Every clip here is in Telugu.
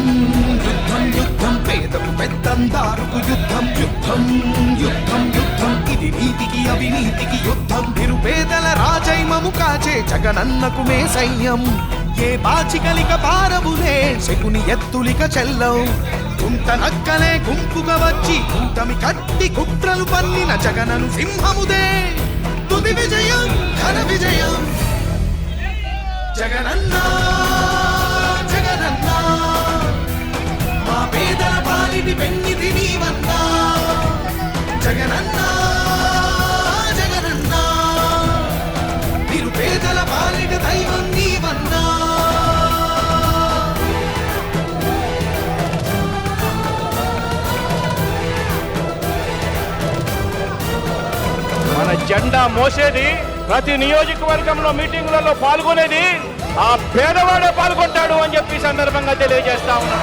యుద్ధం యుద్ధం యుద్ధం పేదకు పెద్దందారుకు యుద్ధం యుద్ధం యుద్ధం యుద్ధం ఇది నీతికి అవినీతికి యుద్ధం నిరుపేదల రాజైమము కాచే జగనన్నకు మే సైన్యం ఏ బాచికలిక పారవులే శకుని ఎత్తులిక చెల్లవు కుంట నక్కలే గుంపుగా వచ్చి కూటమి కట్టి కుట్రలు పన్నిన జగనను సింహముదే తుది విజయం ఘన విజయం జగనన్నా జగనన్నా మా పేదల పాలిటి పెన్నిధి నీవన్నా జగనన్నా జగనన్నా నిరుపేదల పాలిటి దైవం నీవన్నా మన జెండా మోసేది ప్రతి నియోజకవర్గంలో మీటింగులలో పాల్గొనేది ఆ పేదవాడే పాల్గొంటాడు అని చెప్పి సందర్భంగా తెలియజేస్తా ఉన్నా.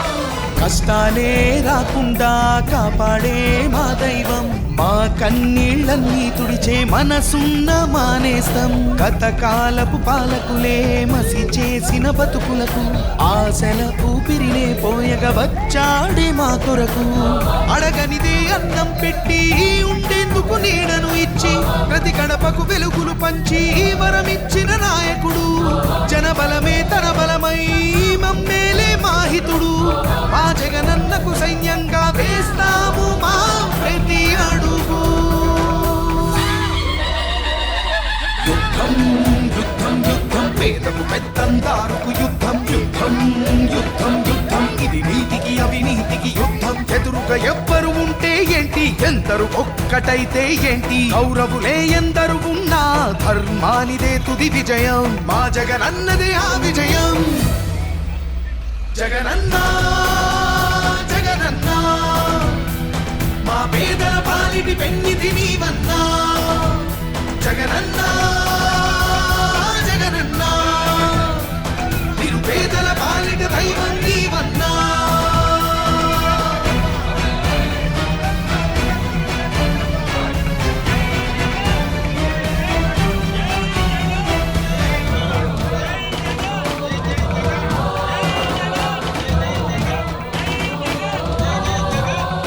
కష్టాలే రాకుండా కాపాడే మా దైవం మా కన్నీళ్ళన్నీ తుడిచే మనసున్న మానేస్తం గతకాలపు పాలకులే మసి చేసిన బతుకులకు ఆశల ఊపిరినే పోయగా వచ్చాడే మా కొరకు అడగనిదే అన్నం పెట్టి ఉండేందుకు నీడను ఇచ్చి ప్రతి గడపకు వెలుగులు పంచి వరమిచ్చిన నాయకుడు జనబలమే తన బలమై మమ్మేలే మాహితుడు మా జగనన్నకు సైన్యంగా వేస్తాము మా ప్రతి అడుగు యుద్ధం యుద్ధం యుద్ధం పేదకు పెద్దందారుకు యుద్ధం యుద్ధం యుద్ధం యుద్ధం ఇది నీతికి అవినీతికి యుద్ధం ఎదురుగా ఎవ్వరు ఉంటే ఏంటి ఎందరు ఒక్కటైతే ఏంటి కౌరవులే ఎందరు ఉన్నా ధర్మానిదే తుది విజయం మా జగనన్నదే ఆ విజయం జగనన్నా